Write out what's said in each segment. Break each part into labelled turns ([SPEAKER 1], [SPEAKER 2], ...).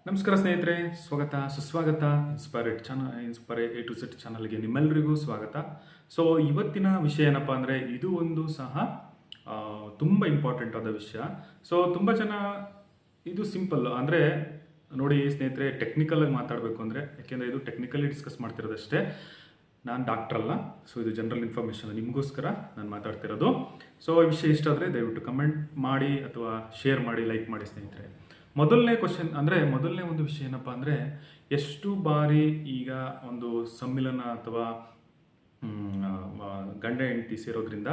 [SPEAKER 1] ನಮಸ್ಕಾರ ಸ್ನೇಹಿತರೆ, ಸ್ವಾಗತ ಸುಸ್ವಾಗತ ಇನ್ಸ್ಪೈರ್ ಎ ಟು ಝೆಡ್ ಚಾನಲ್ಗೆ ನಿಮ್ಮೆಲ್ಲರಿಗೂ ಸ್ವಾಗತ. ಸೊ ಇವತ್ತಿನ ವಿಷಯ ಏನಪ್ಪ ಅಂದರೆ ಇದು ಒಂದು ಸಹ ತುಂಬ ಇಂಪಾರ್ಟೆಂಟ್ ಆದ ವಿಷಯ. ಸೊ ತುಂಬ ಜನ ಇದು ಸಿಂಪಲ್ ಅಂದರೆ ನೋಡಿ ಸ್ನೇಹಿತರೆ, ಟೆಕ್ನಿಕಲಾಗಿ ಮಾತಾಡಬೇಕು ಅಂದರೆ, ಯಾಕೆಂದರೆ ಇದು ಟೆಕ್ನಿಕಲಿ ಡಿಸ್ಕಸ್ ಮಾಡ್ತಿರೋದಷ್ಟೇ. ನಾನು ಡಾಕ್ಟರ್ ಅಲ್ಲ, ಸೊ ಇದು ಜನರಲ್ ಇನ್ಫಾರ್ಮೇಷನ್ ನಿಮಗೋಸ್ಕರ ನಾನು ಮಾತಾಡ್ತಿರೋದು. ಸೊ ಈ ವಿಷಯ ಇಷ್ಟ ಆದರೆ ದಯವಿಟ್ಟು ಕಮೆಂಟ್ ಮಾಡಿ ಅಥವಾ ಶೇರ್ ಮಾಡಿ, ಲೈಕ್ ಮಾಡಿ ಸ್ನೇಹಿತರೆ. ಮೊದಲನೇ ಒಂದು ವಿಷಯ ಏನಪ್ಪ ಅಂದರೆ, ಎಷ್ಟು ಬಾರಿ ಈಗ ಒಂದು ಸಮ್ಮಿಲನ ಅಥವಾ ಗಂಡ ಹೆಂಡತಿ ಸೇರೋದ್ರಿಂದ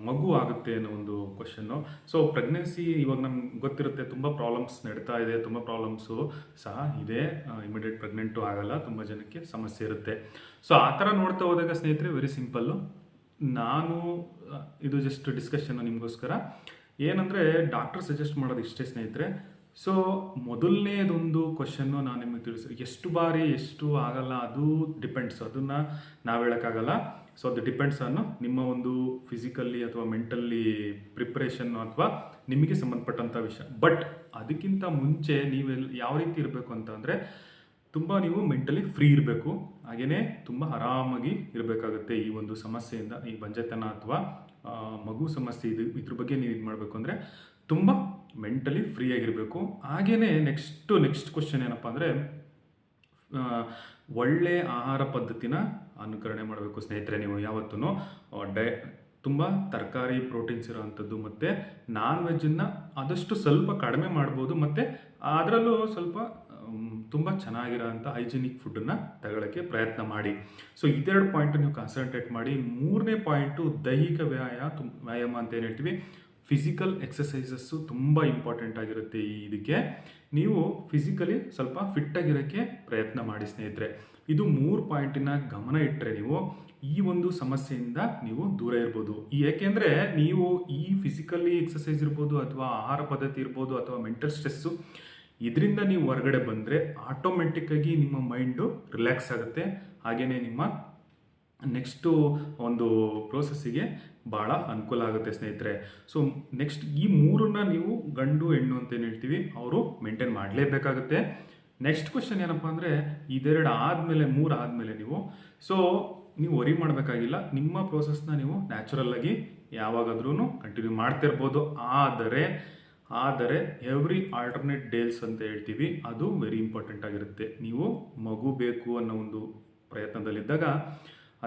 [SPEAKER 1] ಮಗು ಆಗುತ್ತೆ ಅನ್ನೋ ಒಂದು ಕ್ವಶನ್ನು. ಸೊ ಪ್ರೆಗ್ನೆನ್ಸಿ ಇವಾಗ ನಮ್ಗೆ ಗೊತ್ತಿರುತ್ತೆ, ತುಂಬ ಪ್ರಾಬ್ಲಮ್ಸ್ ನಡೀತಾ ಇದೆ, ತುಂಬ ಪ್ರಾಬ್ಲಮ್ಸು ಸಹ ಇದೆ. ಇಮಿಡಿಯೇಟ್ ಪ್ರೆಗ್ನೆಂಟು ಆಗಲ್ಲ, ತುಂಬ ಜನಕ್ಕೆ ಸಮಸ್ಯೆ ಇರುತ್ತೆ. ಸೊ ಆ ಥರ ನೋಡ್ತಾ ಹೋದಾಗ ಸ್ನೇಹಿತರೆ, ವೆರಿ ಸಿಂಪಲ್ಲು. ನಾನು ಇದು ಜಸ್ಟ್ ಡಿಸ್ಕಷನ್ನು ನಿಮಗೋಸ್ಕರ. ಏನಂದರೆ ಡಾಕ್ಟರ್ ಸಜೆಸ್ಟ್ ಮಾಡೋದು ಇಷ್ಟೇ ಸ್ನೇಹಿತರೆ. ಸೊ ಮೊದಲನೇದೊಂದು ಕ್ವಶನ್ನು ನಾನು ನಿಮಗೆ ತಿಳಿಸಿ, ಎಷ್ಟು ಬಾರಿ ಎಷ್ಟು ಆಗಲ್ಲ ಅದು ಡಿಪೆಂಡ್ಸ್, ಅದನ್ನು ನಾವು ಹೇಳೋಕ್ಕಾಗಲ್ಲ. ಸೊ ಅದು ಡಿಪೆಂಡ್ಸ್ ಅನ್ನೋ ನಿಮ್ಮ ಒಂದು ಫಿಸಿಕಲ್ಲಿ ಅಥವಾ ಮೆಂಟಲ್ಲಿ ಪ್ರಿಪ್ರೇಷನ್ನು ಅಥವಾ ನಿಮಗೆ ಸಂಬಂಧಪಟ್ಟಂಥ ವಿಷಯ. ಬಟ್ ಅದಕ್ಕಿಂತ ಮುಂಚೆ ನೀವೆಲ್ಲ ಯಾವ ರೀತಿ ಇರಬೇಕು ಅಂತ ಅಂದರೆ, ತುಂಬ ನೀವು ಮೆಂಟಲಿ ಫ್ರೀ ಇರಬೇಕು, ಹಾಗೆಯೇ ತುಂಬ ಆರಾಮಾಗಿ ಇರಬೇಕಾಗುತ್ತೆ. ಈ ಒಂದು ಸಮಸ್ಯೆಯಿಂದ, ಈ ಬಂಜೆತನ ಅಥವಾ ಮಗು ಸಮಸ್ಯೆ ಇದ್ರ ಬಗ್ಗೆ ನೀವು ಇದು ಮಾಡಬೇಕು ಅಂದರೆ ತುಂಬ ಮೆಂಟಲಿ ಫ್ರೀ ಆಗಿರಬೇಕು. ಹಾಗೆಯೇ ನೆಕ್ಸ್ಟ್ ಕ್ವಶನ್ ಏನಪ್ಪ ಅಂದರೆ, ಒಳ್ಳೆಯ ಆಹಾರ ಪದ್ಧತಿನ ಅನುಕರಣೆ ಮಾಡಬೇಕು ಸ್ನೇಹಿತರೆ. ನೀವು ಯಾವತ್ತೂ ತುಂಬ ತರಕಾರಿ, ಪ್ರೋಟೀನ್ಸ್ ಇರೋವಂಥದ್ದು ಮತ್ತು ನಾನ್ ವೆಜ್ಜನ್ನು ಆದಷ್ಟು ಸ್ವಲ್ಪ ಕಡಿಮೆ ಮಾಡ್ಬೋದು, ಮತ್ತು ಅದರಲ್ಲೂ ಸ್ವಲ್ಪ ತುಂಬ ಚೆನ್ನಾಗಿರೋಂಥ ಹೈಜಿನಿಕ್ ಫುಡ್ಡನ್ನು ತಗೊಳ್ಳೋಕ್ಕೆ ಪ್ರಯತ್ನ ಮಾಡಿ. ಸೊ ಇದೆರಡು ಪಾಯಿಂಟು ನೀವು ಕಾನ್ಸಂಟ್ರೇಟ್ ಮಾಡಿ. ಮೂರನೇ ಪಾಯಿಂಟು ದೈಹಿಕ ವ್ಯಾಯಾಮ ಅಂತ ಏನು ಹೇಳ್ತೀವಿ, ಫಿಸಿಕಲ್ ಎಕ್ಸಸೈಸಸ್ಸು ತುಂಬ ಇಂಪಾರ್ಟೆಂಟ್ ಆಗಿರುತ್ತೆ. ಇದಕ್ಕೆ ನೀವು ಫಿಸಿಕಲಿ ಸ್ವಲ್ಪ ಫಿಟ್ಟಾಗಿರೋಕ್ಕೆ ಪ್ರಯತ್ನ ಮಾಡಿ ಸ್ನೇಹಿತರೆ. ಇದು 3 ಪಾಯಿಂಟಿನ ಗಮನ ಇಟ್ಟರೆ ನೀವು ಈ ಒಂದು ಸಮಸ್ಯೆಯಿಂದ ನೀವು ದೂರ ಇರ್ಬೋದು. ಏಕೆಂದರೆ ನೀವು ಈ ಫಿಸಿಕಲಿ ಎಕ್ಸಸೈಸ್ ಇರ್ಬೋದು, ಅಥವಾ ಆಹಾರ ಪದ್ಧತಿ ಇರ್ಬೋದು, ಅಥವಾ ಮೆಂಟಲ್ ಸ್ಟ್ರೆಸ್ಸು, ಇದರಿಂದ ನೀವು ಹೊರಗಡೆ ಬಂದರೆ ಆಟೋಮೆಟಿಕ್ಕಾಗಿ ನಿಮ್ಮ ಮೈಂಡು ರಿಲ್ಯಾಕ್ಸ್ ಆಗುತ್ತೆ. ಹಾಗೆಯೇ ನಿಮ್ಮ ನೆಕ್ಸ್ಟು ಒಂದು ಪ್ರೋಸೆಸ್ಸಿಗೆ ಭಾಳ ಅನುಕೂಲ ಆಗುತ್ತೆ ಸ್ನೇಹಿತರೆ. ಸೊ ನೆಕ್ಸ್ಟ್ ಈ ಮೂರನ್ನ ನೀವು ಗಂಡು ಹೆಣ್ಣು ಅಂತೇನು ಹೇಳ್ತೀವಿ, ಅವರು ಮೇಂಟೈನ್ ಮಾಡಲೇಬೇಕಾಗುತ್ತೆ. ನೆಕ್ಸ್ಟ್ ಕ್ವಶನ್ ಏನಪ್ಪ ಅಂದರೆ, ಇದೆರಡು ಆದಮೇಲೆ 3 ಆದಮೇಲೆ ನೀವು ವರಿ ಮಾಡಬೇಕಾಗಿಲ್ಲ. ನಿಮ್ಮ ಪ್ರೋಸೆಸ್ನ ನೀವು ನ್ಯಾಚುರಲ್ಲಾಗಿ ಯಾವಾಗಾದ್ರೂ ಕಂಟಿನ್ಯೂ ಮಾಡ್ತಿರ್ಬೋದು. ಆದರೆ ಎವ್ರಿ ಆಲ್ಟರ್ನೇಟ್ ಡೇಸ್ ಅಂತ ಹೇಳ್ತೀವಿ, ಅದು ವೆರಿ ಇಂಪಾರ್ಟೆಂಟ್ ಆಗಿರುತ್ತೆ. ನೀವು ಮಗು ಬೇಕು ಅನ್ನೋ ಒಂದು ಪ್ರಯತ್ನದಲ್ಲಿದ್ದಾಗ,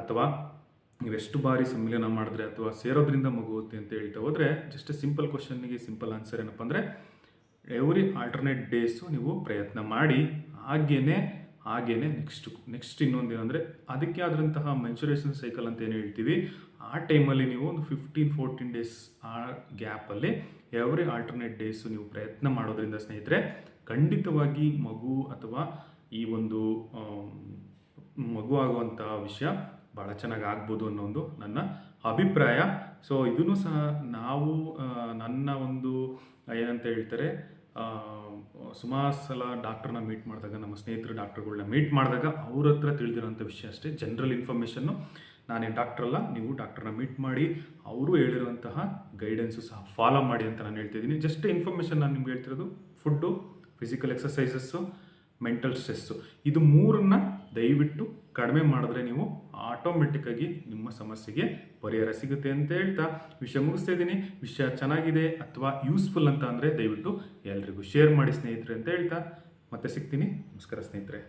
[SPEAKER 1] ಅಥವಾ ನೀವೆಷ್ಟು ಬಾರಿ ಸಮ್ಮಿಲನ ಮಾಡಿದ್ರೆ ಅಥವಾ ಸೇರೋದ್ರಿಂದ ಮಗುತ್ತೆ ಅಂತ ಹೇಳ್ತಾ ಹೋದರೆ, ಜಸ್ಟ್ ಸಿಂಪಲ್ ಕ್ವಶನ್ನಿಗೆ ಸಿಂಪಲ್ ಆನ್ಸರ್ ಏನಪ್ಪ ಅಂದರೆ, ಎವ್ರಿ ಆಲ್ಟರ್ನೇಟ್ ಡೇಸು ನೀವು ಪ್ರಯತ್ನ ಮಾಡಿ. ಹಾಗೇನೆ ನೆಕ್ಸ್ಟ್ ಇನ್ನೊಂದು ಏನಂದರೆ, ಅದಕ್ಕೆ ಆದಂತಹ ಮೆನ್ಸುರೇಷನ್ ಸೈಕಲ್ ಅಂತ ಏನು ಹೇಳ್ತೀವಿ, ಆ ಟೈಮಲ್ಲಿ ನೀವು ಒಂದು 15-14 ಡೇಸ್ ಆ ಗ್ಯಾಪಲ್ಲಿ ಎವ್ರಿ ಆಲ್ಟರ್ನೇಟ್ ಡೇಸು ನೀವು ಪ್ರಯತ್ನ ಮಾಡೋದ್ರಿಂದ ಸ್ನೇಹಿತರೆ, ಖಂಡಿತವಾಗಿ ಮಗು ಅಥವಾ ಈ ಒಂದು ಮಗು ಆಗುವಂಥ ವಿಷಯ ಭಾಳ ಚೆನ್ನಾಗಿ ಆಗ್ಬೋದು ಅನ್ನೋ ಒಂದು ನನ್ನ ಅಭಿಪ್ರಾಯ. ಸೊ ಇದನ್ನು ಸಹ ನಾವು ನನ್ನ ಒಂದು ಏನಂತ ಹೇಳ್ತಾರೆ, ಸುಮಾರು ಸಲ ಡಾಕ್ಟ್ರನ್ನ ಮೀಟ್ ಮಾಡಿದಾಗ, ನಮ್ಮ ಸ್ನೇಹಿತರು ಡಾಕ್ಟ್ರುಗಳನ್ನ ಮೀಟ್ ಮಾಡಿದಾಗ ಅವ್ರ ಹತ್ರ ತಿಳಿದಿರೋಂಥ ವಿಷಯ ಅಷ್ಟೇ, ಜನರಲ್ ಇನ್ಫಾರ್ಮೇಷನ್ನು. ನಾನೇನು ಡಾಕ್ಟ್ರಲ್ಲ, ನೀವು ಡಾಕ್ಟ್ರನ್ನ ಮೀಟ್ ಮಾಡಿ ಅವರು ಹೇಳಿರುವಂತಹ ಗೈಡೆನ್ಸು ಸಹ ಫಾಲೋ ಮಾಡಿ ಅಂತ ನಾನು ಹೇಳ್ತಿದ್ದೀನಿ. ಜಸ್ಟ್ ಇನ್ಫಾರ್ಮೇಷನ್ ನಾನು ನಿಮ್ಗೆ ಹೇಳ್ತಿರೋದು, food, physical exercises, mental stress, ಇದು 3 ದಯವಿಟ್ಟು ಕಡಿಮೆ ಮಾಡಿದ್ರೆ ನೀವು ಆಟೋಮೆಟಿಕ್ಕಾಗಿ ನಿಮ್ಮ ಸಮಸ್ಯೆಗೆ ಪರಿಹಾರ ಸಿಗುತ್ತೆ ಅಂತ ಹೇಳ್ತಾ ವಿಷಯ ಮುಗಿಸ್ತಾ ಇದ್ದೀನಿ. ವಿಷಯ ಚೆನ್ನಾಗಿದೆ ಅಥವಾ ಯೂಸ್ಫುಲ್ ಅಂತ ಅಂದರೆ ದಯವಿಟ್ಟು ಎಲ್ರಿಗೂ ಶೇರ್ ಮಾಡಿ ಸ್ನೇಹಿತರೆ ಅಂತ ಹೇಳ್ತಾ ಮತ್ತೆ ಸಿಗ್ತೀನಿ. ನಮಸ್ಕಾರ ಸ್ನೇಹಿತರೆ.